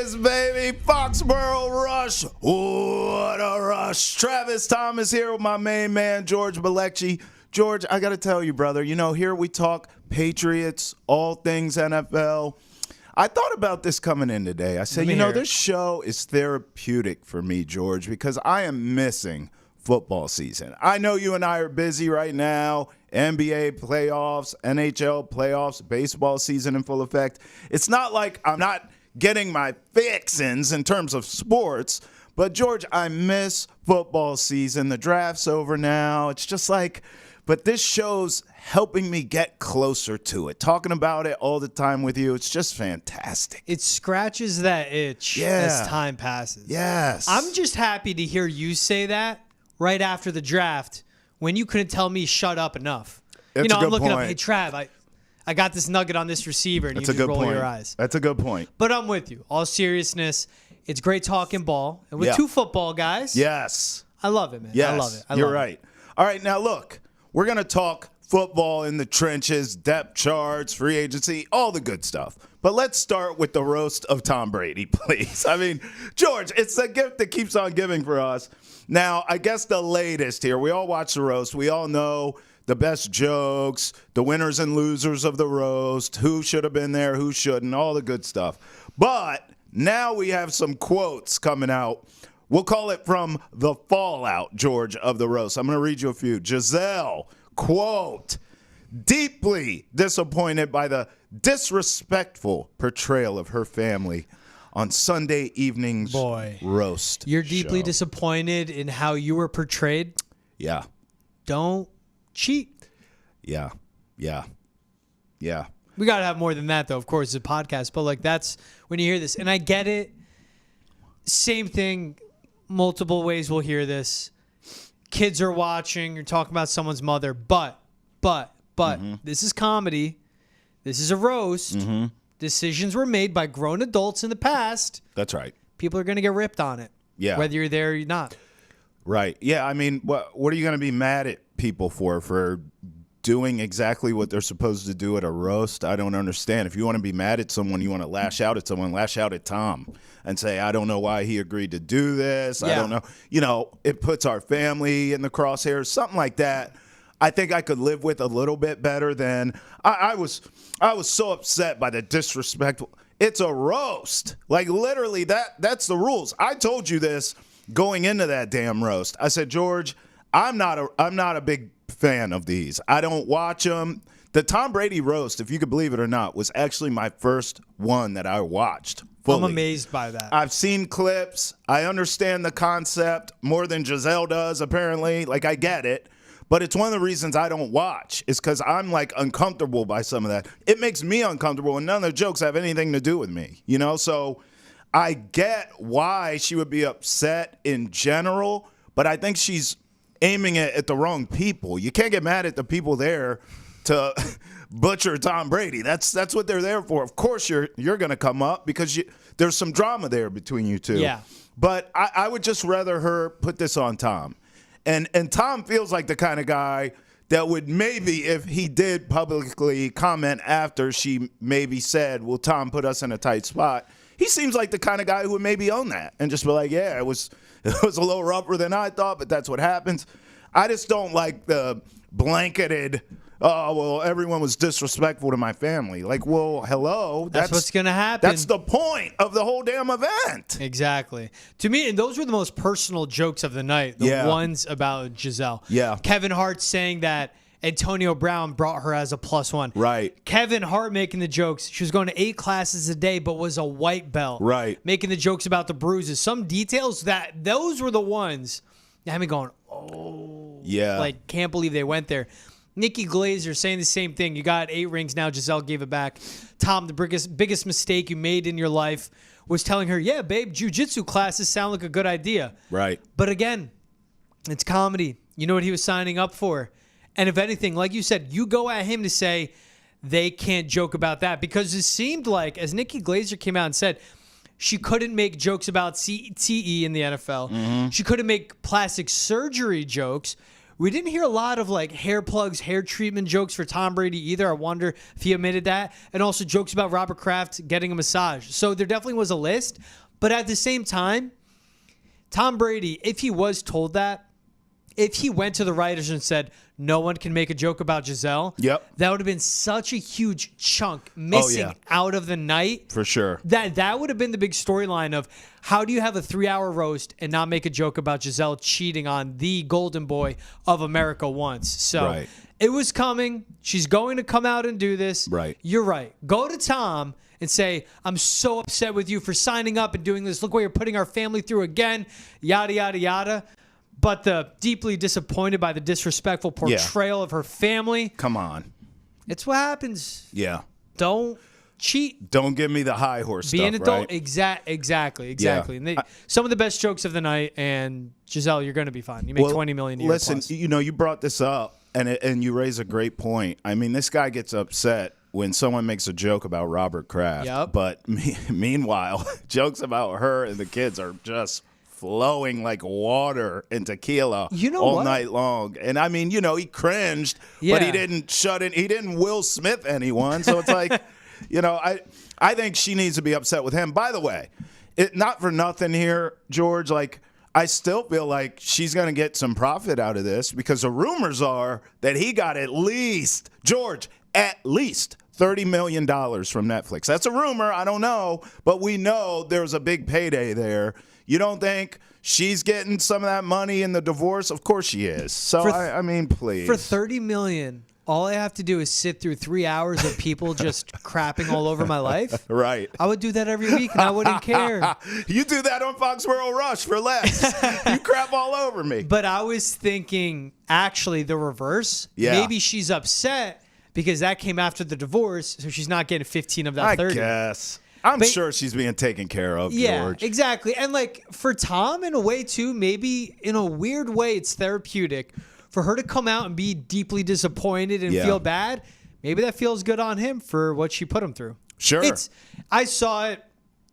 is, baby. Foxboro Rush. What a rush. Travis Thomas here with my main man, George Balekji. George, I got to tell you, brother, here we talk Patriots, all things NFL. I thought about this coming in today. I said, this show is therapeutic for me, George, because I am missing football season. I know you and I are busy right now. NBA playoffs, NHL playoffs, baseball season in full effect. It's not like I'm not getting my fixins in terms of sports, but George, I miss football season. The draft's over now. It's just like, but this show's helping me get closer to it. Talking about it all the time with you, it's just fantastic. It scratches that itch as time passes. Yes. I'm just happy to hear you say that right after the draft when you couldn't tell me shut up enough. I'm looking point. up, hey, Trav, I got this nugget on this receiver, and That's you just roll your eyes. That's a good point. But I'm with you. All seriousness, it's great talking ball. And with two football guys, yes, I love it, man. Yes, I love it. You're right. All right, now look, we're going to talk football in the trenches, depth charts, free agency, all the good stuff. But let's start with the roast of Tom Brady, please. I mean, George, it's a gift that keeps on giving for us. Now, I guess the latest here, we all watch the roast. We all know the best jokes, the winners and losers of the roast, who should have been there, who shouldn't, all the good stuff. But now we have some quotes coming out. We'll call it from the fallout, George, of the roast. I'm going to read you a few. Gisele, quote, deeply disappointed by the disrespectful portrayal of her family on Sunday evening's roast. You're deeply show. Disappointed in how you were portrayed? Yeah. Don't cheat. Yeah. We got to have more than that, though. Of course, it's a podcast. But, that's when you hear this. And I get it. Same thing. Multiple ways we'll hear this. Kids are watching. You're talking about someone's mother. But, this is comedy. This is a roast. Mm-hmm. Decisions were made by grown adults in the past. That's right. People are going to get ripped on it. Yeah. Whether you're there or you're not. Right. Yeah, I mean, what are you going to be mad at people for doing exactly what they're supposed to do at a roast? I don't understand. If you want to be mad at someone, you want to lash out at someone, lash out at Tom and say, I don't know why he agreed to do this. Yeah. I don't know. It puts our family in the crosshairs, something like that. I think I could live with a little bit better than I was so upset by the disrespectful. It's a roast. Like literally that's the rules. I told you this going into that damn roast. I said, George, I'm not a big fan of these. I don't watch them. The Tom Brady roast, if you could believe it or not, was actually my first one that I watched fully. I'm amazed by that. I've seen clips. I understand the concept more than Gisele does, apparently. I get it. But it's one of the reasons I don't watch is because I'm uncomfortable by some of that. It makes me uncomfortable, and none of the jokes have anything to do with me, So I get why she would be upset in general, but I think she's aiming it at the wrong people. You can't get mad at the people there to butcher Tom Brady. That's what they're there for. Of course, you're going to come up because there's some drama there between you two. Yeah. But I would just rather her put this on Tom. And Tom feels like the kind of guy that would maybe, if he did publicly comment after she maybe said, well, Tom put us in a tight spot, he seems like the kind of guy who would maybe own that and just be like, yeah, it was a little rougher than I thought, but that's what happens. I just don't like the blanketed, oh, well, everyone was disrespectful to my family. Well, hello. That's what's going to happen. That's the point of the whole damn event. Exactly. To me, and those were the most personal jokes of the night, the ones about Gisele. Yeah. Kevin Hart saying that Antonio Brown brought her as a +1. Right. Kevin Hart making the jokes. She was going to 8 classes a day, but was a white belt. Right. Making the jokes about the bruises. Some details those were the ones that had me going, oh. Yeah. Can't believe they went there. Nikki Glazer saying the same thing. You got 8 rings now. Gisele gave it back. Tom, the biggest mistake you made in your life was telling her, yeah, babe, jiu-jitsu classes sound like a good idea. Right. But again, it's comedy. You know what he was signing up for. And if anything, like you said, you go at him to say they can't joke about that. Because it seemed like, as Nikki Glazer came out and said, she couldn't make jokes about CTE in the NFL. Mm-hmm. She couldn't make plastic surgery jokes. We didn't hear a lot of like hair plugs, hair treatment jokes for Tom Brady either. I wonder if he admitted that. And also jokes about Robert Kraft getting a massage. So there definitely was a list. But at the same time, Tom Brady, if he was told that, if he went to the writers and said, no one can make a joke about Gisele, that would have been such a huge chunk missing out of the night. For sure. That would have been the big storyline of how do you have a 3-hour roast and not make a joke about Gisele cheating on the golden boy of America once. So it was coming. She's going to come out and do this. Right. You're right. Go to Tom and say, I'm so upset with you for signing up and doing this. Look what you're putting our family through again. Yada, yada, yada. But the deeply disappointed by the disrespectful portrayal of her family. Come on. It's what happens. Yeah. Don't cheat. Don't give me the high horse Be stuff, an adult. right? Exactly. Yeah. And some of the best jokes of the night. And Gisele, you're going to be fine. You make $20 million a year. Listen, plus. you brought this up, and you raise a great point. I mean, this guy gets upset when someone makes a joke about Robert Kraft. Yep. But meanwhile, jokes about her and the kids are just flowing like water and tequila all night long. And I mean, he cringed, but he didn't he didn't Will Smith anyone. So it's like, I think she needs to be upset with him. By the way, not for nothing here, George, like I still feel like she's going to get some profit out of this because the rumors are that he got at least $30 million from Netflix. That's a rumor. I don't know, but we know there's a big payday there. You don't think she's getting some of that money in the divorce? Of course she is. So, I mean, please. For $30 million, all I have to do is sit through 3 hours of people just crapping all over my life. Right. I would do that every week, and I wouldn't care. You do that on Foxboro Rush for less. You crap all over me. But I was thinking, actually, the reverse. Yeah. Maybe she's upset because that came after the divorce, so she's not getting 15 of that 30. I guess. I'm sure she's being taken care of, George. Yeah, exactly. And like for Tom, in a way too, maybe in a weird way, it's therapeutic for her to come out and be deeply disappointed and feel bad. Maybe that feels good on him for what she put him through. Sure. I saw it,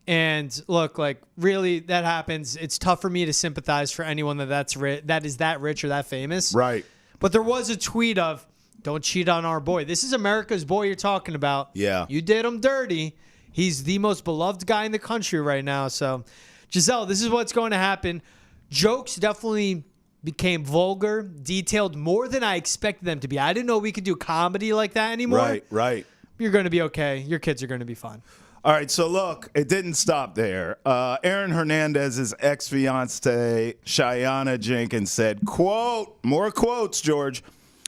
and look, like really, that happens. It's tough for me to sympathize for anyone that is that rich or that famous. Right. But there was a tweet of, "Don't cheat on our boy." This is America's boy you're talking about. Yeah. You did him dirty. He's the most beloved guy in the country right now. So, Gisele, this is what's going to happen. Jokes definitely became vulgar, detailed more than I expected them to be. I didn't know we could do comedy like that anymore. Right. You're going to be okay. Your kids are going to be fine. All right, so look, it didn't stop there. Aaron Hernandez's ex-fiancée, Shayana Jenkins, said, quote, more quotes, George,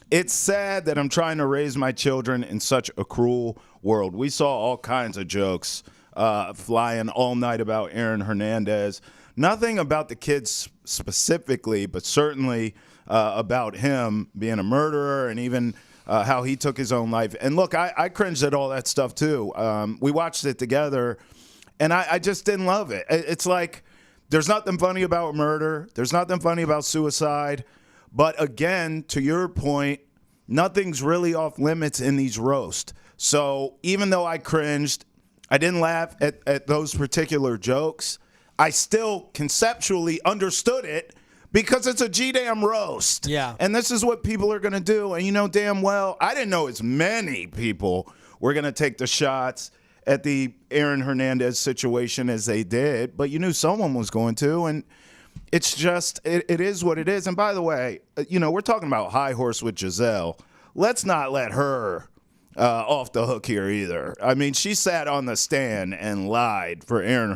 "It's sad that I'm trying to raise my children in such a cruel world." We saw all kinds of jokes flying all night about Aaron Hernandez. Nothing about the kids specifically, but certainly about him being a murderer and even how he took his own life. And look, I cringed at all that stuff too. We watched it together, and I just didn't love it. It's like there's nothing funny about murder. There's nothing funny about suicide. But again, to your point, nothing's really off limits in these roasts. So even though I cringed, I didn't laugh at those particular jokes, I still conceptually understood it because it's a G-damn roast. Yeah. And this is what people are going to do. And you know damn well, I didn't know as many people were going to take the shots at the Aaron Hernandez situation as they did, but you knew someone was going to. And it's just, it is what it is. And by the way, we're talking about high horse with Gisele. Let's not let her off the hook here either. I mean, she sat on the stand and lied for Aaron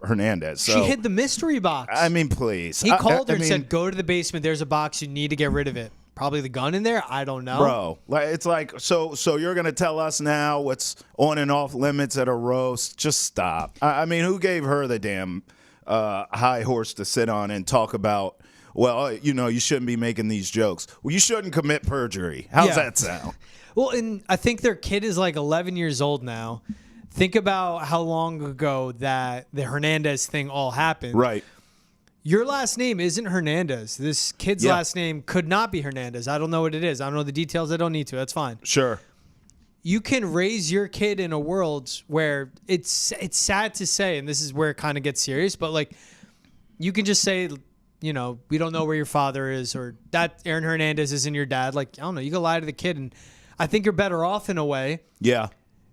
Hernandez. So, she hid the mystery box. I mean, please. He called her and said, go to the basement. There's a box. You need to get rid of it. Probably the gun in there. I don't know. Bro, it's like, so you're going to tell us now what's on and off limits at a roast? Just stop. I mean, who gave her the damn high horse to sit on and talk about, well, you shouldn't be making these jokes. Well, you shouldn't commit perjury. How's that sound? Well, and I think their kid is like 11 years old now. Think about how long ago that the Hernandez thing all happened. Right. Your last name isn't Hernandez. This kid's last name could not be Hernandez. I don't know what it is. I don't know the details. I don't need to. That's fine. Sure. You can raise your kid in a world where it's sad to say, and this is where it kind of gets serious, but like you can just say we don't know where your father is, or that Aaron Hernandez isn't your dad. Like, I don't know, you can lie to the kid, and I think you're better off in a way. Yeah.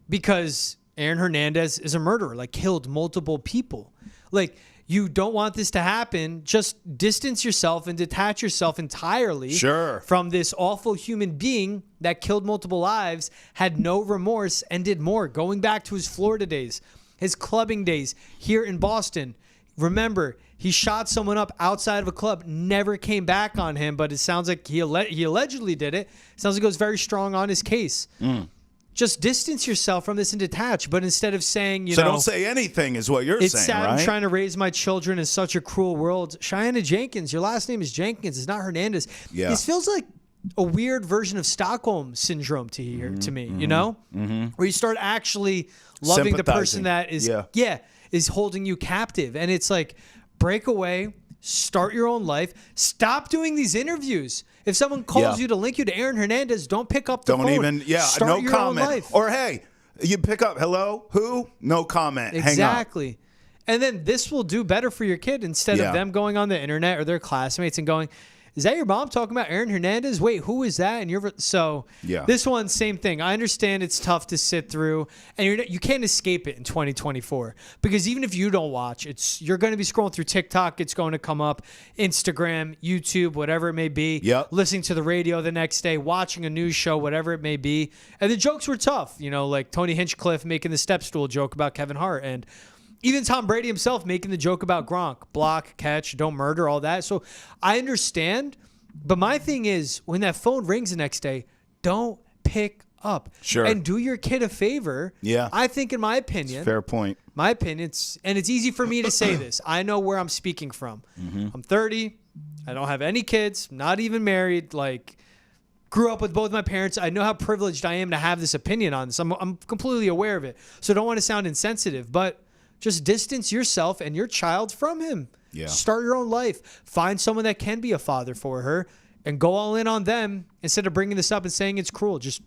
Because Aaron Hernandez is a murderer, like killed multiple people. Like, you don't want this to happen. Just distance yourself and detach yourself entirely from this awful human being that killed multiple lives, had no remorse, and did more. Going back to his Florida days, his clubbing days here in Boston. Remember, he shot someone up outside of a club, never came back on him, but it sounds like he allegedly did it. Sounds like it was very strong on his case. Just distance yourself from this and detach. But instead of saying, so don't say anything is what you're saying, sad, right? I'm trying to raise my children in such a cruel world. Cheyenne Jenkins, your last name is Jenkins. It's not Hernandez. Yeah. This feels like a weird version of Stockholm syndrome to me, where you start actually loving the person that is holding you captive. And it's like, break away, start your own life, stop doing these interviews. If someone calls you to link you to Aaron Hernandez, don't pick up the phone. Don't even, start no your comment. Own life. Or, hey, you pick up, hello, who? No comment. Exactly. Hang up. And then this will do better for your kid instead of them going on the internet or their classmates and going, is that your mom talking about Aaron Hernandez? Wait, who is that? And this one, same thing. I understand it's tough to sit through, and you can't escape it in 2024, because even if you don't watch, you're going to be scrolling through TikTok. It's going to come up, Instagram, YouTube, whatever it may be. Yep. Listening to the radio the next day, watching a news show, whatever it may be. And the jokes were tough, like Tony Hinchcliffe making the step stool joke about Kevin Hart, and even Tom Brady himself making the joke about Gronk, block, catch, don't murder, all that. So I understand, but my thing is, when that phone rings the next day, don't pick up. Sure. And do your kid a favor. Yeah. I think, in my opinion. Fair point. My opinion, and it's easy for me to say this. I know where I'm speaking from. I'm 30. I don't have any kids, not even married. Like, grew up with both my parents. I know how privileged I am to have this opinion on this. I'm completely aware of it. So I don't want to sound insensitive, but just distance yourself and your child from him. Yeah. Start your own life. Find someone that can be a father for her and go all in on them instead of bringing this up and saying it's cruel. Just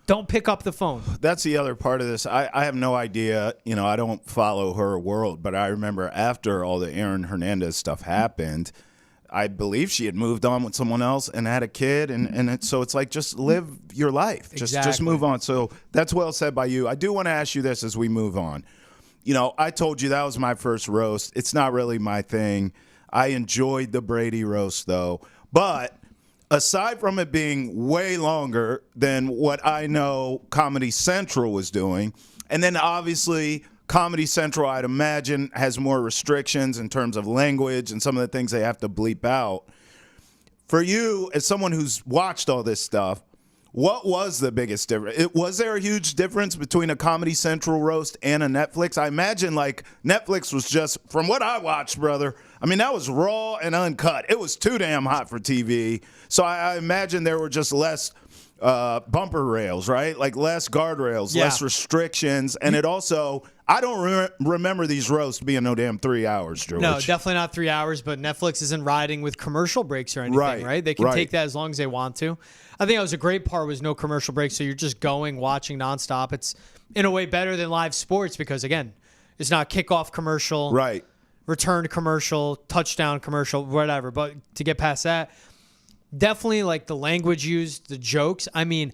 don't pick up the phone. That's the other part of this. I have no idea. I don't follow her world, but I remember after all the Aaron Hernandez stuff happened, I believe she had moved on with someone else and had a kid. So it's like, just live your life. Just move on. So that's well said by you. I do want to ask you this as we move on. I told you that was my first roast. It's not really my thing. I enjoyed the Brady roast, though. But aside from it being way longer than what I know Comedy Central was doing, and then obviously Comedy Central, I'd imagine, has more restrictions in terms of language and some of the things they have to bleep out. For you, as someone who's watched all this stuff, what was the biggest difference? Was there a huge difference between a Comedy Central roast and a Netflix? I imagine, like, Netflix was just, from what I watched, brother, I mean, that was raw and uncut. It was too damn hot for TV. So I imagine there were just less bumper rails, right? Like less guardrails, less restrictions. And it also, I don't remember these roasts being no damn 3 hours, George. No, definitely not 3 hours, but Netflix isn't riding with commercial breaks or anything, right? They can take that as long as they want to. I think that was a great part, was no commercial breaks. So you're just going, watching nonstop. It's in a way better than live sports because, again, it's not kickoff commercial, return commercial, touchdown commercial, whatever. But to get past that, definitely like the language used, the jokes. I mean,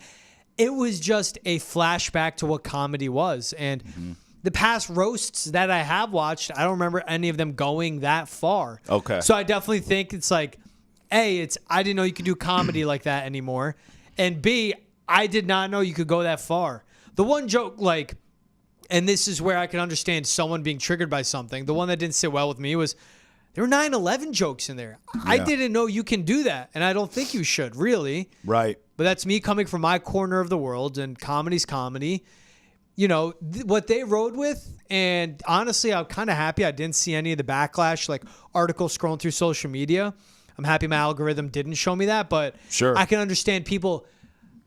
it was just a flashback to what comedy was. And the past roasts that I have watched, I don't remember any of them going that far. Okay. So I definitely think it's like, A, I didn't know you could do comedy like that anymore. And B, I did not know you could go that far. The one joke, like, and this is where I can understand someone being triggered by something. The one that didn't sit well with me was there were 9/11 jokes in there. Yeah. I didn't know you can do that. And I don't think you should, really. Right. But that's me coming from my corner of the world, and comedy's comedy. You know, what they rode with, and honestly, I'm kind of happy I didn't see any of the backlash, like articles scrolling through social media. I'm happy my algorithm didn't show me that, but I can understand people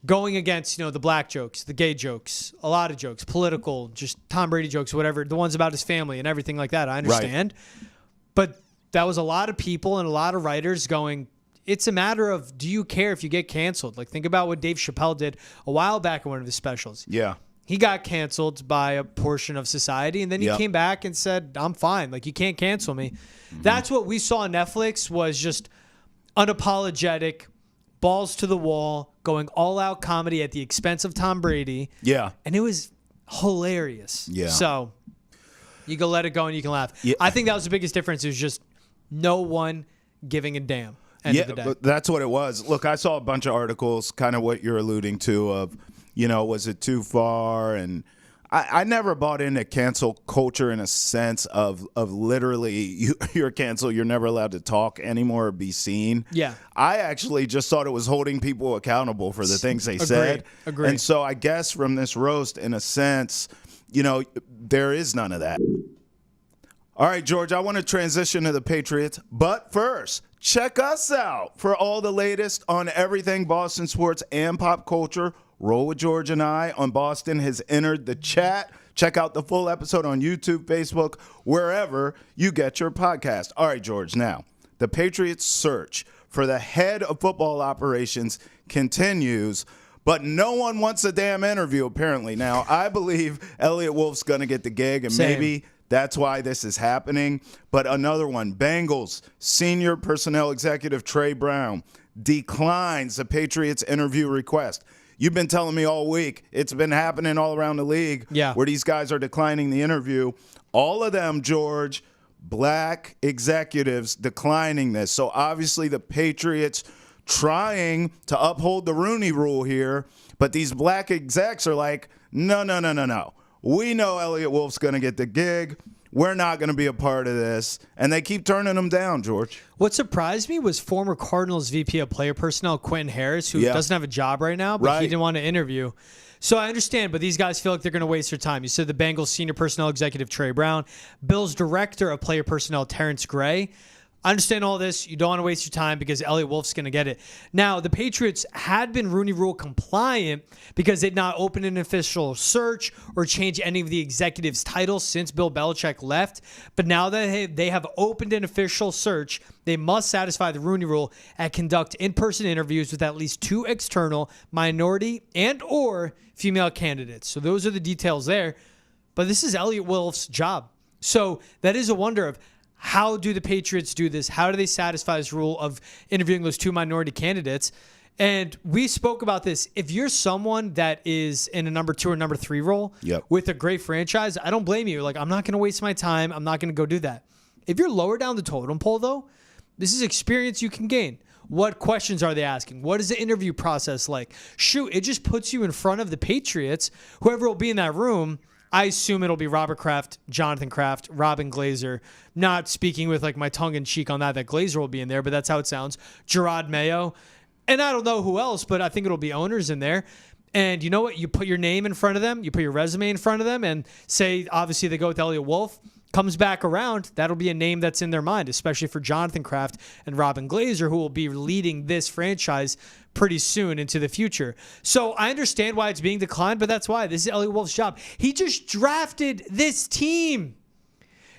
going against, the black jokes, the gay jokes, a lot of jokes, political, just Tom Brady jokes, whatever, the ones about his family and everything like that. I understand. Right. But that was a lot of people and a lot of writers going, it's a matter of, do you care if you get canceled? Like, think about what Dave Chappelle did a while back in one of his specials. Yeah. He got canceled by a portion of society, and then he came back and said, I'm fine. Like, you can't cancel me. That's what we saw on Netflix, was just unapologetic, balls to the wall, going all-out comedy at the expense of Tom Brady. Yeah. And it was hilarious. Yeah. So you can let it go and you can laugh. Yeah. I think that was the biggest difference. It was just no one giving a damn. End of the day. But that's what it was. Look, I saw a bunch of articles, kind of what you're alluding to, of, was it too far? And I never bought into cancel culture in a sense of literally you're canceled, you're never allowed to talk anymore or be seen. Yeah. I actually just thought it was holding people accountable for the things they said. Agreed. And so I guess from this roast, in a sense, there is none of that. All right, George, I want to transition to the Patriots. But first, check us out for all the latest on everything Boston sports and pop culture. Roll with George and I on Boston has entered the chat. Check out the full episode on YouTube, Facebook, wherever you get your podcast. All right, George, now, the Patriots' search for the head of football operations continues, but no one wants a damn interview, apparently. Now, I believe Elliott Wolf's going to get the gig, and maybe that's why this is happening. But another one, Bengals senior personnel executive Trey Brown declines the Patriots interview request. You've been telling me all week it's been happening all around the league where these guys are declining the interview. All of them, George, black executives declining this. So obviously the Patriots trying to uphold the Rooney Rule here, but these black execs are like, no. We know Elliott Wolf's going to get the gig. We're not going to be a part of this. And they keep turning them down, George. What surprised me was former Cardinals VP of player personnel, Quentin Harris, who doesn't have a job right now, but he didn't want to interview. So I understand, but these guys feel like they're going to waste their time. You said the Bengals senior personnel executive, Trey Brown, Bills director of player personnel, Terrence Gray. I understand all this. You don't want to waste your time because Elliott Wolf's going to get it. Now, the Patriots had been Rooney Rule compliant because they'd not opened an official search or changed any of the executives' titles since Bill Belichick left. But now that they have opened an official search, they must satisfy the Rooney Rule and conduct in-person interviews with at least 2 external, minority, and or female candidates. So those are the details there. But this is Elliott Wolf's job. So that is a wonder of, how do the Patriots do this? How do they satisfy this rule of interviewing those 2 minority candidates? And we spoke about this. If you're someone that is in a number 2 or number 3 role with a great franchise, I don't blame you. Like, I'm not going to waste my time. I'm not going to go do that. If you're lower down the totem pole, though, this is experience you can gain. What questions are they asking? What is the interview process like? Shoot, it just puts you in front of the Patriots. Whoever will be in that room, I assume it'll be Robert Kraft, Jonathan Kraft, Robin Glazer. Not speaking with like my tongue in cheek on that Glazer will be in there, but that's how it sounds. Gerard Mayo. And I don't know who else, but I think it'll be owners in there. And you know what? You put your name in front of them. You put your resume in front of them and say, obviously, they go with Elliott Wolf. Comes back around, that'll be a name that's in their mind, especially for Jonathan Kraft and Robin Glazer, who will be leading this franchise pretty soon into the future. So I understand why it's being declined, but that's why. This is Elliott Wolf's job. He just drafted this team.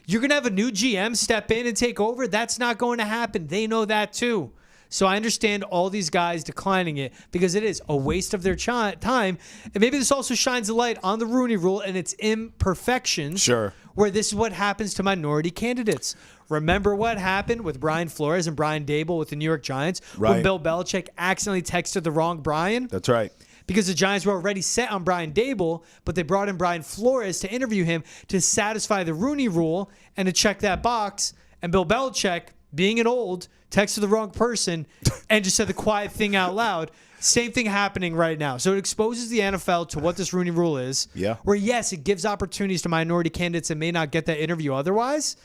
You're going to have a new GM step in and take over? That's not going to happen. They know that too. So I understand all these guys declining it because it is a waste of their time. And maybe this also shines a light on the Rooney Rule and its imperfections. Sure. Where this is what happens to minority candidates. Remember what happened with Brian Flores and Brian Dable with the New York Giants when Bill Belichick accidentally texted the wrong Brian? That's right. Because the Giants were already set on Brian Dable, but they brought in Brian Flores to interview him to satisfy the Rooney Rule and to check that box. And Bill Belichick, being an old, texted the wrong person and just said the quiet thing out loud. Same thing happening right now. So it exposes the NFL to what this Rooney Rule is. Yeah. Where, yes, it gives opportunities to minority candidates that may not get that interview otherwise,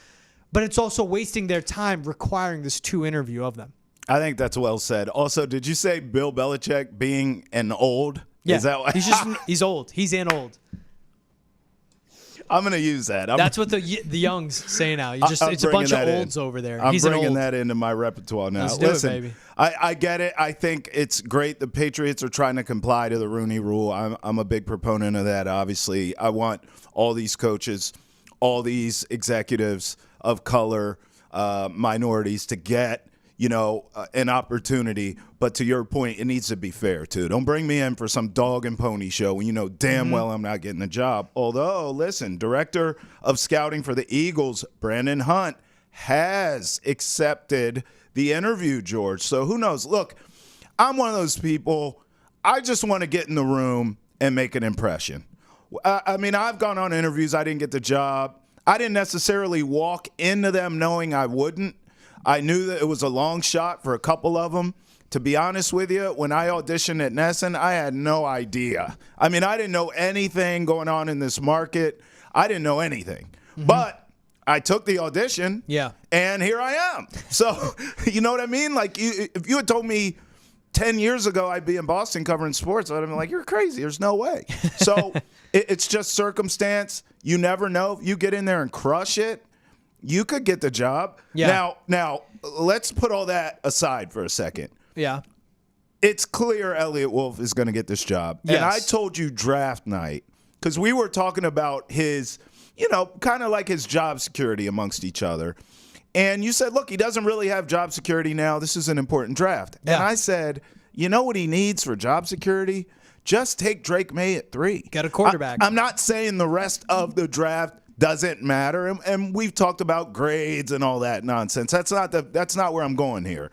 but it's also wasting their time requiring this 2 interview of them. I think that's well said. Also, did you say Bill Belichick being an old? Yeah. Is that why? He's old. He's an old. I'm going to use that. That's what the youngs say now. It's a bunch of olds over there. I'm bringing that into my repertoire now. Let's do it, baby. I get it. I think it's great. The Patriots are trying to comply to the Rooney Rule. I'm a big proponent of that, obviously. I want all these coaches, all these executives of color, minorities to get an opportunity. But to your point, it needs to be fair, too. Don't bring me in for some dog and pony show when you know damn well I'm not getting the job. Although, listen, director of scouting for the Eagles, Brandon Hunt, has accepted the interview, George. So who knows? Look, I'm one of those people, I just want to get in the room and make an impression. I mean, I've gone on interviews. I didn't get the job. I didn't necessarily walk into them knowing I wouldn't. I knew that it was a long shot for a couple of them. To be honest with you, when I auditioned at Nesson, I had no idea. I mean, I didn't know anything going on in this market. I didn't know anything. But I took the audition, and here I am. So, you know what I mean? Like, if you had told me 10 years ago I'd be in Boston covering sports, I'd have been like, you're crazy. There's no way. So it's just circumstance. You never know. If you get in there and crush it, you could get the job. Yeah. Now, let's put all that aside for a second. Yeah. It's clear Elliott Wolf is going to get this job. Yes. And I told you draft night, because we were talking about his, kind of like his job security amongst each other. And you said, look, he doesn't really have job security now. This is an important draft. Yeah. And I said, you know what he needs for job security? Just take Drake May at 3. Get a quarterback. I'm not saying the rest of the draft doesn't matter. And we've talked about grades and all that nonsense. That's not where I'm going here.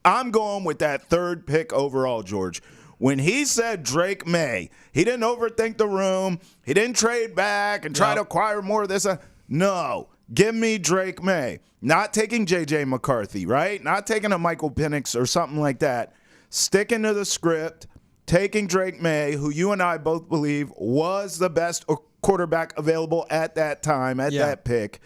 I'm going with that 3rd pick overall, George. When he said Drake May, he didn't overthink the room. He didn't trade back and try to acquire more of this. No, give me Drake May. Not taking J.J. McCarthy, right? Not taking a Michael Penix or something like that. Sticking to the script, taking Drake May, who you and I both believe was the best quarterback available at that time, at that pick.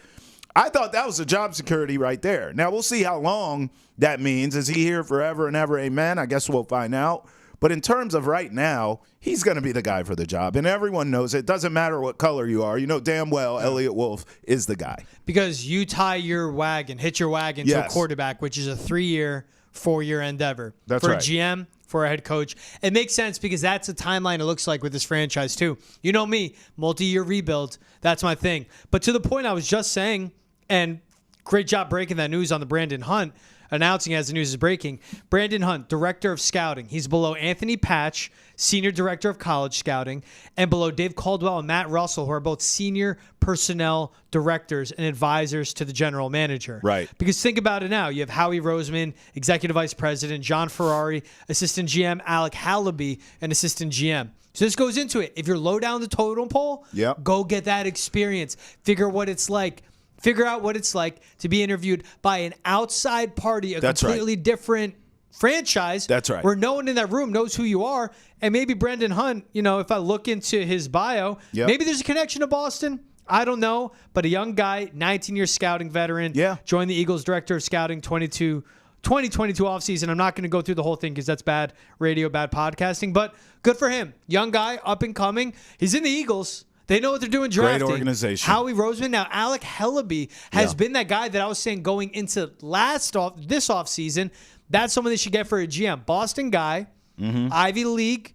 I thought that was a job security right there. Now, we'll see how long that means. Is he here forever and ever? Amen. I guess we'll find out. But in terms of right now, he's going to be the guy for the job. And everyone knows it. Doesn't matter what color you are. You know damn well Elliott Wolf is the guy. Because you tie your wagon, hit your wagon to a quarterback, which is a 3-year, 4-year endeavor. That's for right. a GM, for a head coach. It makes sense because that's a timeline it looks like with this franchise too. You know me, multi-year rebuild. That's my thing. But to the point I was just saying, and great job breaking that news on the Brandon Hunt, announcing as the news is breaking. Brandon Hunt, Director of Scouting. He's below Anthony Patch, Senior Director of College Scouting, and below Dave Caldwell and Matt Russell, who are both Senior Personnel Directors and Advisors to the General Manager. Right. Because think about it now. You have Howie Roseman, Executive Vice President, John Ferrari, Assistant GM, Alec Hallaby, and Assistant GM. So this goes into it. If you're low down the totem pole, go get that experience. Figure out what it's like to be interviewed by an outside party, a completely different franchise. That's right. Where no one in that room knows who you are. And maybe Brandon Hunt, if I look into his bio, maybe there's a connection to Boston. I don't know. But a young guy, 19-year scouting veteran, joined the Eagles Director of Scouting 2022 offseason. I'm not going to go through the whole thing because that's bad radio, bad podcasting. But good for him. Young guy, up and coming. He's in the Eagles. They know what they're doing drafting. Great organization. Howie Roseman. Now, Alec Hallaby has been that guy that I was saying going into this offseason. That's someone they should get for a GM. Boston guy, Ivy League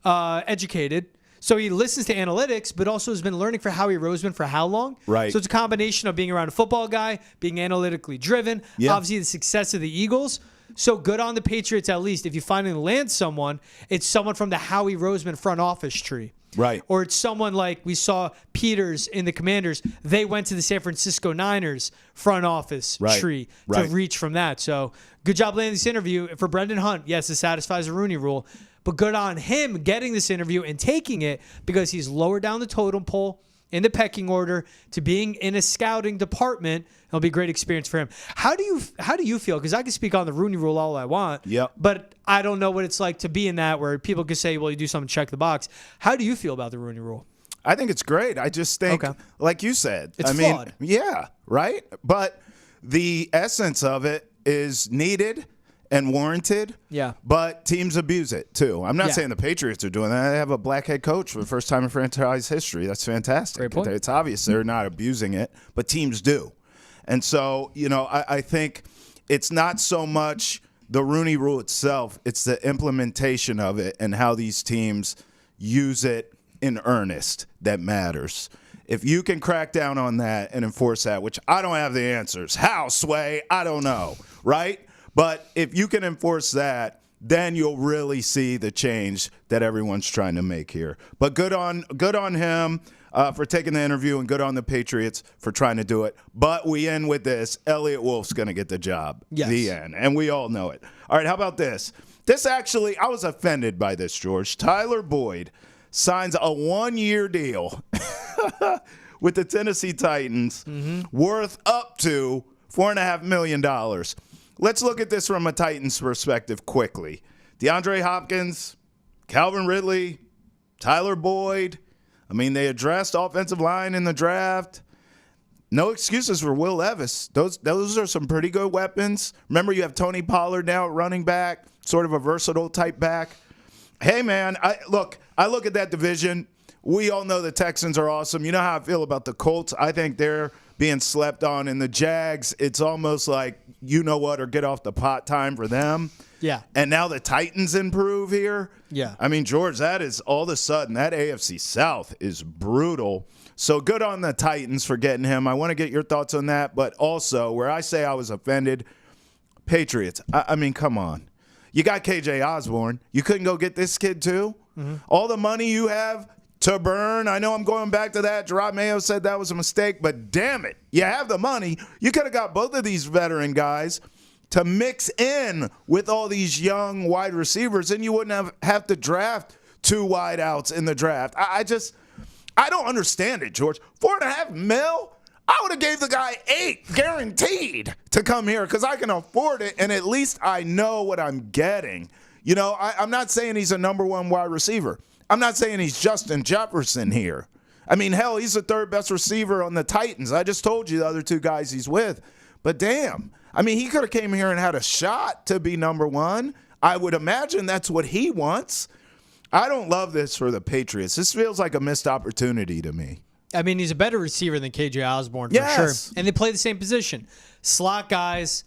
educated. So he listens to analytics, but also has been learning for Howie Roseman for how long? Right. So it's a combination of being around a football guy, being analytically driven, obviously the success of the Eagles. So good on the Patriots at least. If you finally land someone, it's someone from the Howie Roseman front office tree. Right. Or it's someone like we saw Peters in the Commanders. They went to the San Francisco Niners front office tree to reach from that. So good job landing this interview. For Brendan Hunt, yes, it satisfies the Rooney Rule. But good on him getting this interview and taking it because he's lower down the totem pole in the pecking order to being in a scouting department. It'll be a great experience for him. How do you feel? Because I can speak on the Rooney Rule all I want, but I don't know what it's like to be in that where people could say, well, you do something, check the box. How do you feel about the Rooney Rule? I think it's great. I just think, like you said, it's flawed. Yeah, right? But the essence of it is needed and warranted. Yeah. But teams abuse it too. I'm not saying the Patriots are doing that. They have a black head coach for the first time in franchise history. That's fantastic. Great point. It's obvious they're not abusing it, but teams do. And so, I think it's not so much the Rooney Rule itself, it's the implementation of it and how these teams use it in earnest that matters. If you can crack down on that and enforce that, which I don't have the answers. How, Sway? I don't know, right? But if you can enforce that, then you'll really see the change that everyone's trying to make here. But good on him for taking the interview, and good on the Patriots for trying to do it. But we end with this. Elliott Wolf's going to get the job. Yes. The end. And we all know it. All right, how about this? This actually, I was offended by this, George. Tyler Boyd signs a 1-year deal with the Tennessee Titans worth up to $4.5 million. Let's look at this from a Titans perspective quickly. DeAndre Hopkins, Calvin Ridley, Tyler Boyd. I mean, they addressed offensive line in the draft. No excuses for Will Levis. Those are some pretty good weapons. Remember, you have Tony Pollard now at running back, sort of a versatile type back. Hey, man, I look at that division. We all know the Texans are awesome. You know how I feel about the Colts. I think they're being slept on. And the Jags, it's almost like, you know what, or get off the pot time for them. Yeah. And now the Titans improve here. Yeah. I mean, George, that is all of a sudden, that AFC South is brutal. So good on the Titans for getting him. I want to get your thoughts on that. But also, where I say I was offended, Patriots. I mean, come on. You got KJ Osborne. You couldn't go get this kid too? Mm-hmm. All the money you have to burn. I know I'm going back to that. Gerard Mayo said that was a mistake, but damn it. You have the money. You could have got both of these veteran guys to mix in with all these young wide receivers, and you wouldn't have to draft 2 wideouts in the draft. I don't understand it, George. $4.5 million? I would have gave the guy 8 guaranteed to come here because I can afford it, and at least I know what I'm getting. You know, I'm not saying he's a number 1 wide receiver. I'm not saying he's Justin Jefferson here. I mean, hell, he's the 3rd best receiver on the Titans. I just told you the other 2 guys he's with. But damn, I mean, he could have came here and had a shot to be number 1. I would imagine that's what he wants. I don't love this for the Patriots. This feels like a missed opportunity to me. I mean, he's a better receiver than KJ Osborne for Yes. sure. And they play the same position. Slot guys,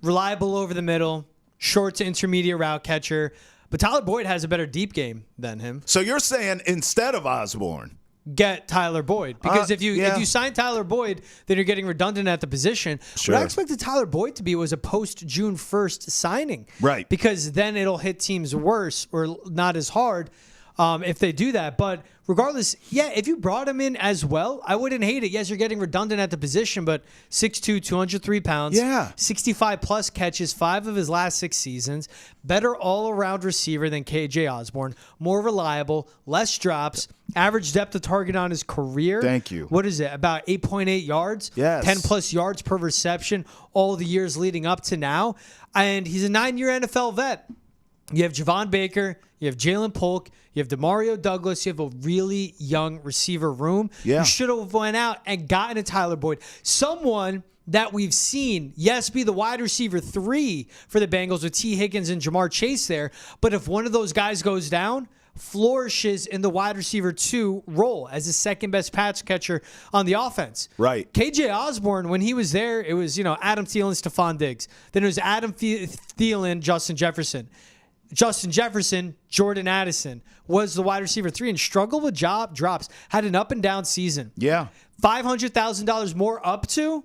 reliable over the middle, short to intermediate route catcher. But Tyler Boyd has a better deep game than him. So you're saying instead of Osborne, get Tyler Boyd. Because if you sign Tyler Boyd, then you're getting redundant at the position. Sure. What I expected Tyler Boyd to be was a post-June 1st signing. Right. Because then it'll hit teams worse or not as hard if they do that. But regardless, yeah, if you brought him in as well, I wouldn't hate it. Yes, you're getting redundant at the position, but 6'2", 203 pounds, 65-plus catches, 5 of his last 6 seasons, better all-around receiver than KJ Osborne, more reliable, less drops, average depth of target on his career. Thank you. What is it, about 8.8 yards? Yes. 10-plus yards per reception all the years leading up to now. And he's a 9-year NFL vet. You have Javon Baker, you have Jalen Polk, you have DeMario Douglas, you have a really young receiver room. Yeah. You should have went out and gotten a Tyler Boyd. Someone that we've seen, yes, be the wide receiver 3 for the Bengals with T. Higgins and Jamar Chase there, but if one of those guys goes down, flourishes in the wide receiver 2 role as the second best pass catcher on the offense. Right. KJ Osborne, when he was there, it was, Adam Thielen, Stephon Diggs. Then it was Adam Thielen, Justin Jefferson. Justin Jefferson, Jordan Addison was the wide receiver 3 and struggled with job drops. Had an up and down season. Yeah. $500,000 more up to,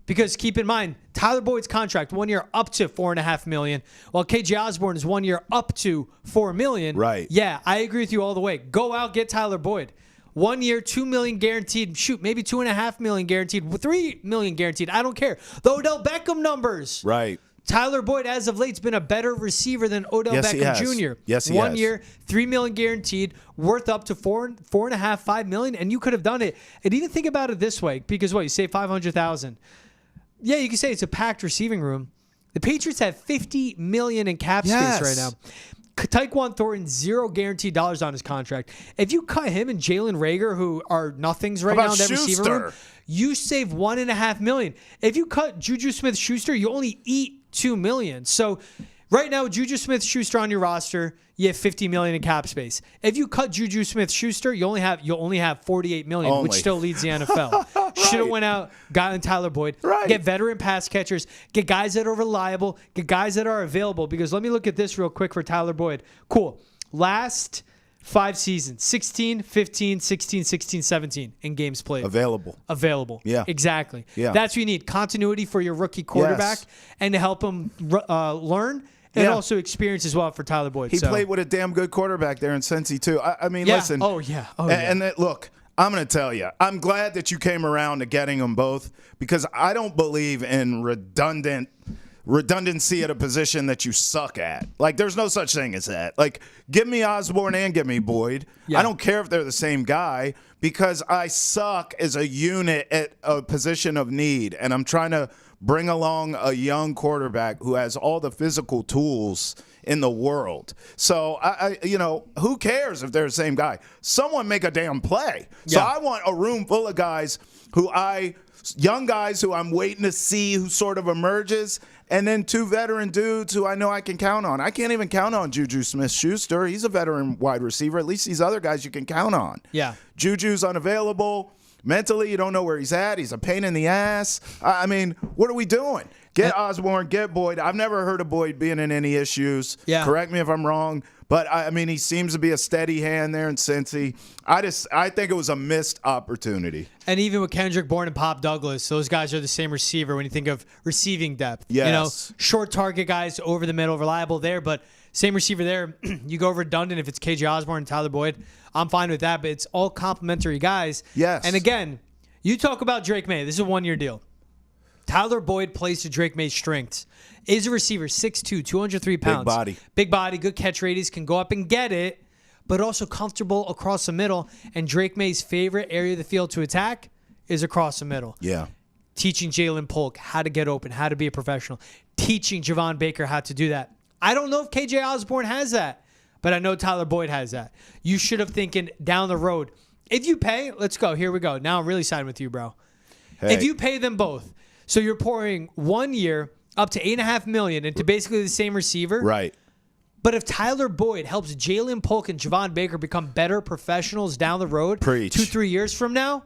because keep in mind, Tyler Boyd's contract 1 year up to $4.5 million, while KJ Osborne is 1 year up to $4 million. Right. Yeah, I agree with you all the way. Go out, get Tyler Boyd. 1 year, $2 million guaranteed. Shoot, maybe $2.5 million guaranteed. $3 million guaranteed. I don't care. The Odell Beckham numbers. Right. Tyler Boyd, as of late, has been a better receiver than Odell Beckham Jr. Yes, he 1 has. year, $3 million guaranteed, worth up to $4.5, $5 million, and you could have done it. And even think about it this way, because you say $500,000. Yeah, you can say it's a packed receiving room. The Patriots have $50 million in cap space right now. Tyquan Thornton, $0 guaranteed dollars on his contract. If you cut him and Jalen Reagor, who are nothings right now in that receiver room, you save $1.5 million. If you cut Juju Smith-Schuster, you only eat $2 million. So right now, Juju Smith-Schuster on your roster, you have $50 million in cap space. If you cut Juju Smith-Schuster, you only have $48 million, which still leads the NFL. Right. Should have went out, gotten Tyler Boyd, get veteran pass catchers, get guys that are reliable, get guys that are available. Because let me look at this real quick for Tyler Boyd. Cool. Last 5 seasons, 16, 15, 16, 16, 17 in games played. Available. Yeah. Exactly. Yeah. That's what you need. Continuity for your rookie quarterback and to help him learn and also experience as well for Tyler Boyd. He played with a damn good quarterback there in Cincy, too. I mean, listen. Oh, yeah. And look, I'm going to tell you, I'm glad that you came around to getting them both because I don't believe in redundancy at a position that you suck at. Like, there's no such thing as that. Like, give me Osborne and give me Boyd. Yeah. I don't care if they're the same guy because I suck as a unit at a position of need, and I'm trying to bring along a young quarterback who has all the physical tools in the world. So, who cares if they're the same guy? Someone make a damn play. So I want a room full of guys young guys who I'm waiting to see who sort of emerges, and then 2 veteran dudes who I know I can count on. I can't even count on Juju Smith-Schuster. He's a veteran wide receiver. At least these other guys you can count on. Yeah. Juju's unavailable. Mentally, you don't know where he's at. He's a pain in the ass. I mean, what are we doing? Get Osborne, get Boyd. I've never heard of Boyd being in any issues. Yeah. Correct me if I'm wrong. But, I mean, he seems to be a steady hand there in Cincy. I think it was a missed opportunity. And even with Kendrick Bourne and Pop Douglas, those guys are the same receiver when you think of receiving depth. Yes. Short target guys over the middle, reliable there, but same receiver there. You go redundant if it's KJ Osborne and Tyler Boyd. I'm fine with that, but it's all complimentary guys. Yes. And again, you talk about Drake May. This is a 1-year deal. Tyler Boyd plays to Drake May's strengths. Is a receiver, 6'2", 203 pounds. Big body, good catch radius, can go up and get it, but also comfortable across the middle. And Drake May's favorite area of the field to attack is across the middle. Yeah. Teaching Jalen Polk how to get open, how to be a professional. Teaching Javon Baker how to do that. I don't know if KJ Osborne has that, but I know Tyler Boyd has that. You should have thinking down the road. If you pay, let's go. Here we go. Now I'm really siding with you, bro. Hey. If you pay them both, so you're pouring 1 year up to $8.5 million into basically the same receiver. Right. But if Tyler Boyd helps Jalen Polk and Javon Baker become better professionals down the road, Preach. 2-3 years from now,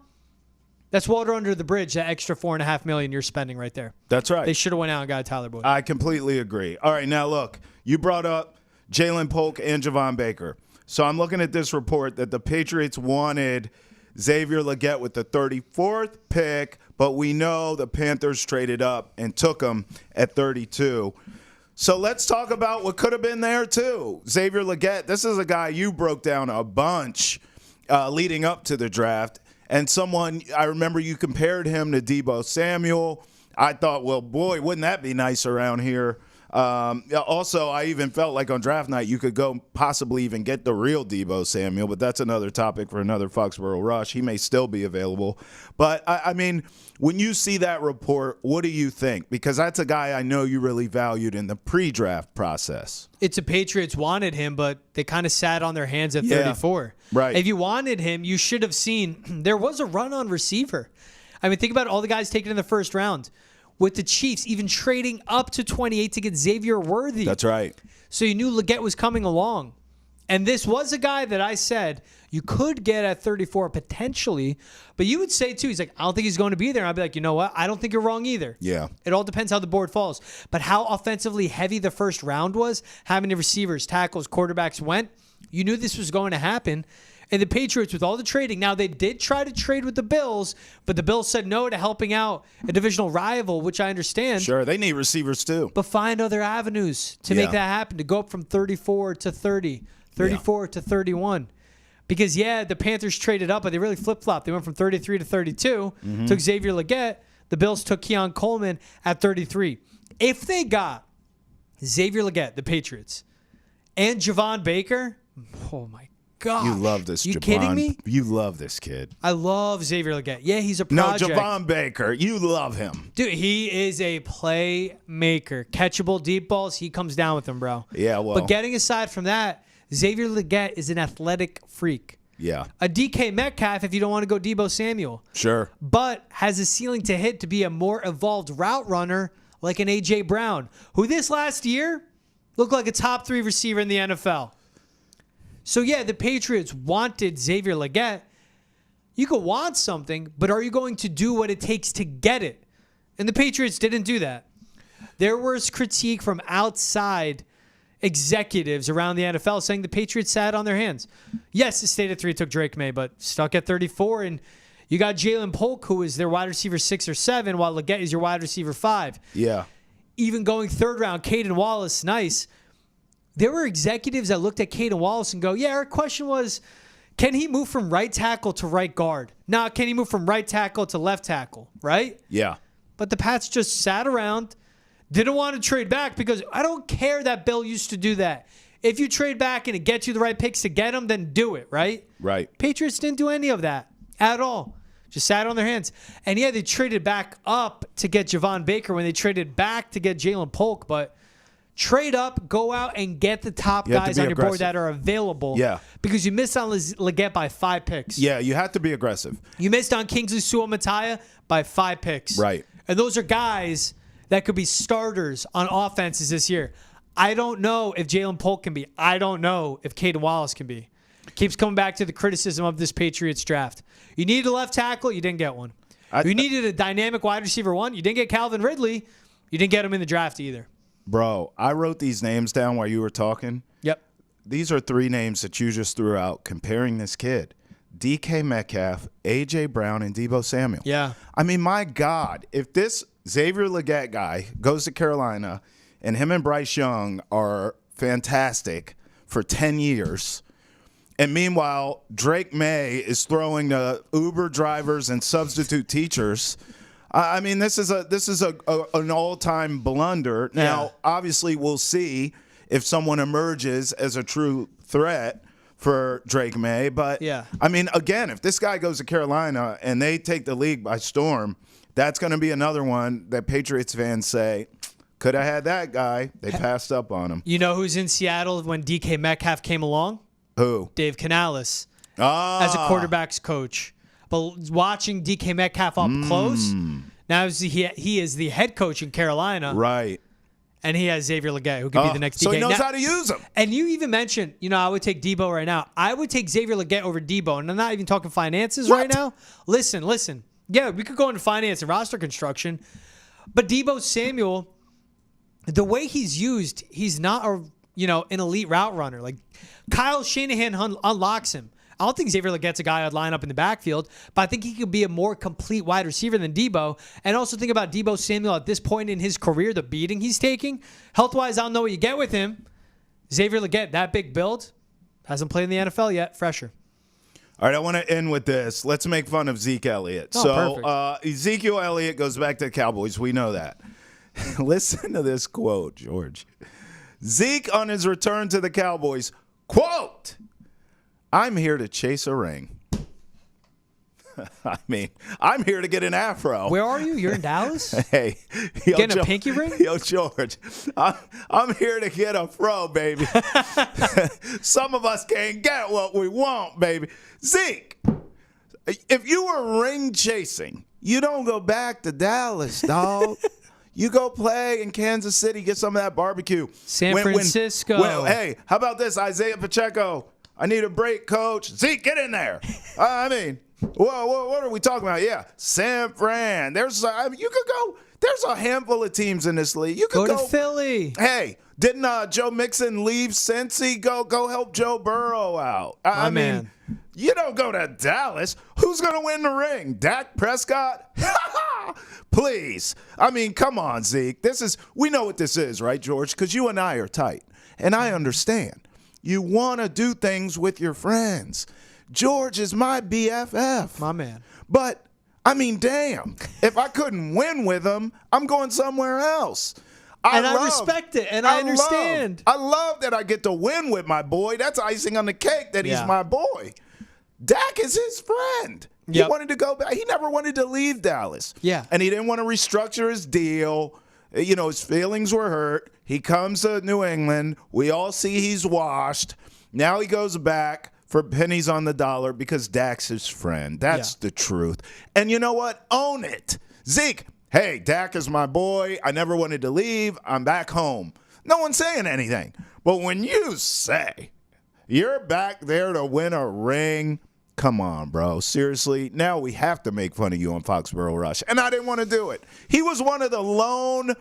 that's water under the bridge, that extra $4.5 million you're spending right there. That's right. They should have went out and got Tyler Boyd. I completely agree. All right, now look, you brought up Jalen Polk and Javon Baker. So I'm looking at this report that the Patriots wanted Xavier Legette with the 34th pick, but we know the Panthers traded up and took him at 32. So let's talk about what could have been there, too. Xavier Legette, this is a guy you broke down a bunch leading up to the draft. And someone, I remember you compared him to Deebo Samuel. I thought, well, boy, wouldn't that be nice around here? Also, I even felt like on draft night you could go possibly even get the real Deebo Samuel, but that's another topic for another Foxboro Rush. He may still be available. But, I mean, when you see that report, what do you think? Because that's a guy I know you really valued in the pre-draft process. It's a Patriots wanted him, but they kind of sat on their hands at 34. Right. If you wanted him, you should have seen there was a run on receiver. I mean, think about all the guys taken in the first round. With the Chiefs even trading up to 28 to get Xavier Worthy. That's right. So you knew Legette was coming along. And this was a guy that I said you could get at 34 potentially, but you would say, too, he's like, I don't think he's going to be there. I'd be like, you know what? I don't think you're wrong either. Yeah. It all depends how the board falls. But how offensively heavy the first round was, how many receivers, tackles, quarterbacks went, you knew this was going to happen. And the Patriots, with all the trading, now they did try to trade with the Bills, but the Bills said no to helping out a divisional rival, which I understand. Sure, they need receivers too. But find other avenues to make that happen, to go up from 34 to 30, 34 to 31. Because, the Panthers traded up, but they really flip-flopped. They went from 33 to 32, took Xavier Legette. The Bills took Keon Coleman at 33. If they got Xavier Legette, the Patriots, and Javon Baker, oh, my God. You love this, You Javon. kidding me? You love this kid. I love Xavier Legette. Yeah, he's a project. No, Javon Baker. You love him. Dude, he is a playmaker. Catchable deep balls, he comes down with them, bro. Yeah, well. But getting aside from that, Xavier Legette is an athletic freak. Yeah. A DK Metcalf if you don't want to go Deebo Samuel. Sure. But has a ceiling to hit to be a more evolved route runner like an A.J. Brown, who this last year looked like a top 3 receiver in the NFL. So, the Patriots wanted Xavier Legette. You could want something, but are you going to do what it takes to get it? And the Patriots didn't do that. There was critique from outside executives around the NFL saying the Patriots sat on their hands. Yes, it stayed at 3, took Drake May, but stuck at 34. And you got Jalen Polk, who is their wide receiver 6 or 7, while Legette is your wide receiver 5. Yeah. Even going 3rd round, Caden Wallace, nice. There were executives that looked at Caden Wallace and go, yeah, our question was, can he move from right tackle to right guard? Now, can he move from right tackle to left tackle, right? Yeah. But the Pats just sat around, didn't want to trade back because I don't care that Bill used to do that. If you trade back and it gets you the right picks to get them, then do it, right? Right. Patriots didn't do any of that at all. Just sat on their hands. And yeah, they traded back up to get Javon Baker when they traded back to get Jalen Polk, but trade up, go out, and get the top guys on your board that are available. Yeah. Because you missed on Legette by 5 picks. Yeah, you have to be aggressive. You missed on Kingsley Suamataia by 5 picks. Right. And those are guys that could be starters on offenses this year. I don't know if Jalen Polk can be. I don't know if Caden Wallace can be. Keeps coming back to the criticism of this Patriots draft. You needed a left tackle. You didn't get one. You needed a dynamic wide receiver 1. You didn't get Calvin Ridley. You didn't get him in the draft either. Bro, I wrote these names down while you were talking. Yep. These are 3 names that you just threw out comparing this kid. DK Metcalf, A.J. Brown, and Deebo Samuel. Yeah. I mean, my God, if this Xavier Legette guy goes to Carolina and him and Bryce Young are fantastic for 10 years, and meanwhile, Drake May is throwing to Uber drivers and substitute teachers, I mean, this is an all-time blunder. Now, obviously, we'll see if someone emerges as a true threat for Drake May. But, I mean, again, if this guy goes to Carolina and they take the league by storm, that's going to be another one that Patriots fans say, could have had that guy. They passed up on him. You know who's in Seattle when DK Metcalf came along? Who? Dave Canales as a quarterback's coach. But watching DK Metcalf up close, now he is the head coach in Carolina. Right. And he has Xavier Legette, who could be the next DK. So he knows how to use him. And you even mentioned, I would take Deebo right now. I would take Xavier Legette over Deebo. And I'm not even talking finances right now. Listen. Yeah, we could go into finance and roster construction. But Deebo Samuel, the way he's used, he's not an elite route runner. Like Kyle Shanahan unlocks him. I don't think Xavier Legette's a guy I'd line up in the backfield, but I think he could be a more complete wide receiver than Deebo. And also think about Deebo Samuel at this point in his career, the beating he's taking. Health-wise, I don't know what you get with him. Xavier Legette, that big build, hasn't played in the NFL yet, fresher. All right, I want to end with this. Let's make fun of Zeke Elliott. Perfect. Ezekiel Elliott goes back to the Cowboys. We know that. Listen to this quote, George. Zeke on his return to the Cowboys, quote, I'm here to chase a ring. I mean, I'm here to get an afro. Where are you? You're in Dallas? Hey. Getting a pinky ring? Yo, George, I'm here to get a fro, baby. Some of us can't get what we want, baby. Zeke, if you were ring chasing, you don't go back to Dallas, dog. You go play in Kansas City, get some of that barbecue. San Francisco. Hey, how about this, Isaiah Pacheco? I need a break, coach. Zeke, get in there. I mean, what are we talking about? Yeah, San Fran. You could go. There's a handful of teams in this league. You could go to Philly. Hey, didn't Joe Mixon leave Cincy? Go help Joe Burrow out. I mean, you don't go to Dallas. Who's gonna win the ring? Dak Prescott? Please. I mean, come on, Zeke. We know what this is, right, George? Because you and I are tight, and I understand. You want to do things with your friends. George is my BFF. My man. But, I mean, damn. If I couldn't win with him, I'm going somewhere else. I respect it, and I understand. I love that I get to win with my boy. That's icing on the cake that he's my boy. Dak is his friend. He wanted to go back. He never wanted to leave Dallas. Yeah. And he didn't want to restructure his deal. His feelings were hurt. He comes to New England. We all see he's washed. Now he goes back for pennies on the dollar because Dak's his friend. That's the truth. And you know what? Own it. Zeke, hey, Dak is my boy. I never wanted to leave. I'm back home. No one's saying anything. But when you say you're back there to win a ring, come on, bro. Seriously, now we have to make fun of you on Foxboro Rush. And I didn't want to do it. He was one of the lone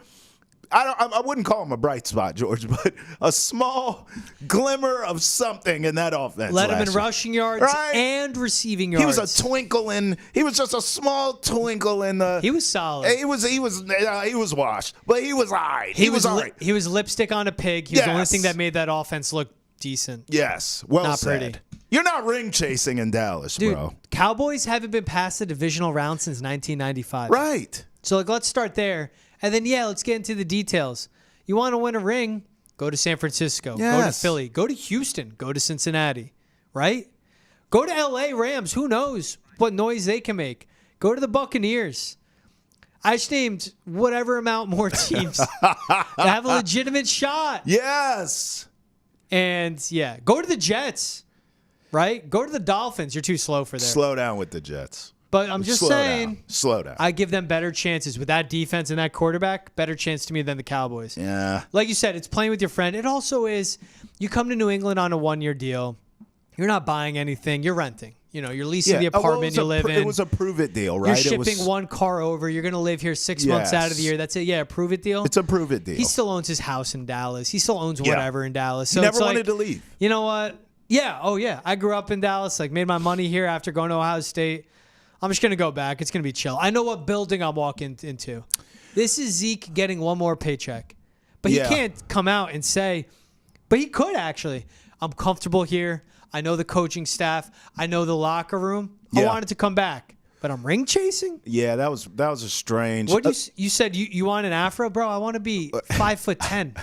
I wouldn't call him a bright spot, George, but a small glimmer of something in that offense. Led him in rushing yards and receiving yards. He was a twinkle in. He was just a small twinkle in the. He was solid. He was washed, but he was all right. He was all right. He was lipstick on a pig. He was the only thing that made that offense look decent. Yes, well not said. Pretty. You're not ring chasing in Dallas, dude, bro. Cowboys haven't been past the divisional round since 1995. Right. So let's start there, and then let's get into the details. You want to win a ring? Go to San Francisco. Yes. Go to Philly. Go to Houston. Go to Cincinnati. Right? Go to L.A. Rams. Who knows what noise they can make? Go to the Buccaneers. I just named whatever amount more teams that have a legitimate shot. Yes. And go to the Jets. Right? Go to the Dolphins. You're too slow for there. Slow down with the Jets. But I'm just saying. Slow down. I give them better chances with that defense and that quarterback. Better chance to me than the Cowboys. Yeah. Like you said, it's playing with your friend. It also is, you come to New England on a 1-year deal. You're not buying anything. You're renting. You're leasing the apartment you live in. It was a prove-it deal, right? You're shipping one car over. You're going to live here 6 months out of the year. That's it. Yeah, a prove-it deal. It's a prove-it deal. He still owns his house in Dallas. He still owns whatever in Dallas. So he never wanted to leave. You know what? Yeah. Oh, yeah. I grew up in Dallas, made my money here after going to Ohio State. I'm just going to go back. It's going to be chill. I know what building I'm walking into. This is Zeke getting one more paycheck. But he can't come out and say, but he could actually. I'm comfortable here. I know the coaching staff. I know the locker room. I wanted to come back. But I'm ring chasing? Yeah, that was a strange. What you said you want an afro? Bro, I want to be 5'10".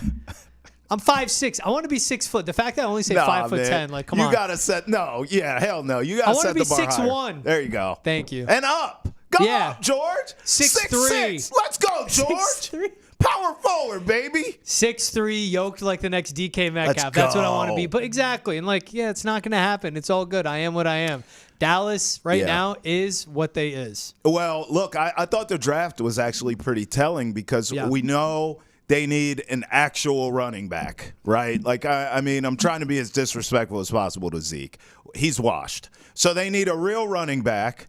I'm 5'6". I want to be 6 foot. The fact that I only say 5'10", come on. You gotta set hell no. You gotta set the bar higher. I want to be 6'1". There you go. Thank you. And up. Go up, George. 6'3". Let's go, George. 6'3". Power forward, baby. 6'3", yoked like the next DK Metcalf. That's what I want to be. But exactly. And it's not gonna happen. It's all good. I am what I am. Dallas now is what they is. Well, look, I thought the draft was actually pretty telling because we know they need an actual running back, right? I'm trying to be as disrespectful as possible to Zeke. He's washed. So they need a real running back.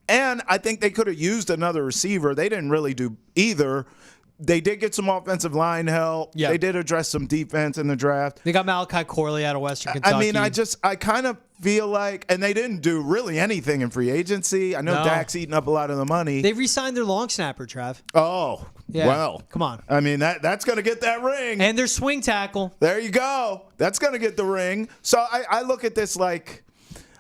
And I think they could have used another receiver. They didn't really do either. They did get some offensive line help. Yeah. They did address some defense in the draft. They got Malachi Corley out of Western Kentucky. I kind of feel like, and they didn't do really anything in free agency. I know Dak's eating up a lot of the money. They re-signed their long snapper, Trav. Oh, yeah. Well. Come on. That's going to get that ring. And their swing tackle. There you go. That's going to get the ring. So I look at this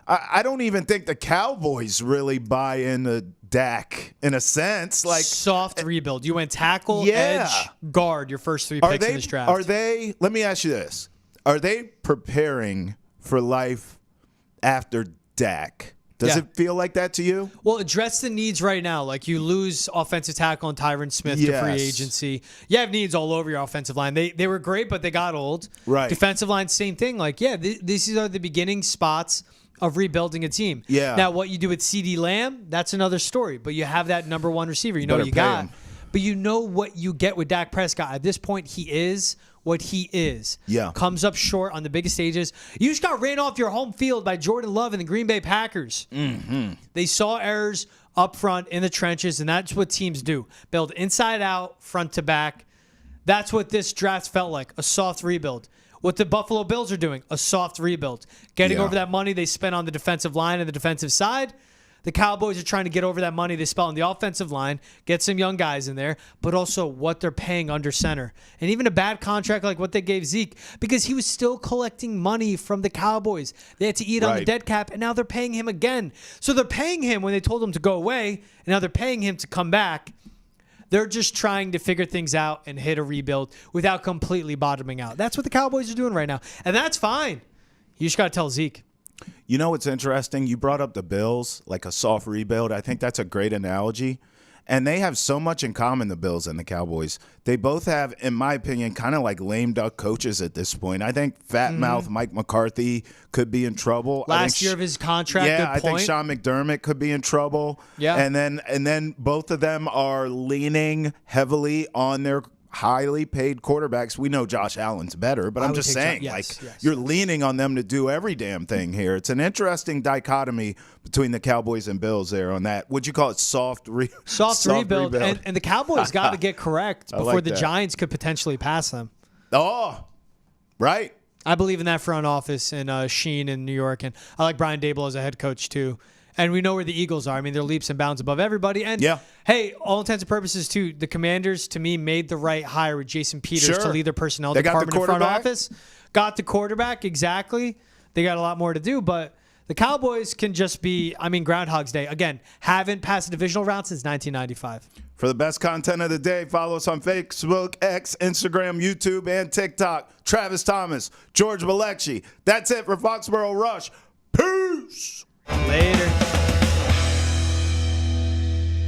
I don't even think the Cowboys really buy into Dak in a sense. Soft rebuild. You went tackle, edge, guard, your first 3 picks in this draft. Let me ask you this. Are they preparing for life after Dak? Does it feel like that to you? Well, address the needs right now. You lose offensive tackle and Tyron Smith to free agency. You have needs all over your offensive line. They were great, but they got old. Right. Defensive line, same thing. These are the beginning spots of rebuilding a team. Yeah. Now, what you do with CeeDee Lamb, that's another story. But you have that number one receiver. You know what you got. Him. But you know what you get with Dak Prescott. At this point, he is what he is. Yeah. Comes up short on the biggest stages. You just got ran off your home field by Jordan Love and the Green Bay Packers. Mm-hmm. They saw errors up front in the trenches, and that's what teams do. Build inside out, front to back. That's what this draft felt like, a soft rebuild. What the Buffalo Bills are doing, a soft rebuild. Getting over that money they spent on the defensive line and the defensive side. The Cowboys are trying to get over that money they spent on the offensive line, get some young guys in there, but also what they're paying under center. And even a bad contract like what they gave Zeke, because he was still collecting money from the Cowboys. They had to eat on the dead cap, and now they're paying him again. So they're paying him when they told him to go away, and now they're paying him to come back. They're just trying to figure things out and hit a rebuild without completely bottoming out. That's what the Cowboys are doing right now. And that's fine. You just got to tell Zeke. You know what's interesting? You brought up the Bills, like a soft rebuild. I think that's a great analogy. And they have so much in common, the Bills and the Cowboys. They both have, in my opinion, kind of like lame duck coaches at this point. I think fat mouth Mike McCarthy could be in trouble. Last year of his contract, I think Sean McDermott could be in trouble. Yeah. And then both of them are leaning heavily on their highly paid quarterbacks. We know Josh Allen's better, but I'm just saying, you're leaning on them to do every damn thing here. It's an interesting dichotomy between the Cowboys and Bills there on that. Would you call it soft rebuild? And the Cowboys got to get correct before like the that. Giants could potentially pass them. Oh, right. I believe in that front office and Sheen in New York, and I like Brian Daboll as a head coach too. And we know where the Eagles are. I mean, they're leaps and bounds above everybody. And, hey, all intents and purposes, too, the Commanders, to me, made the right hire with Jason Peters to lead their personnel department in front office. Got the quarterback, exactly. They got a lot more to do. But the Cowboys can just be, Groundhog's Day. Again, haven't passed a divisional round since 1995. For the best content of the day, follow us on Facebook, X, Instagram, YouTube, and TikTok. Travis Thomas, George Balekji. That's it for Foxboro Rush. Peace. Later.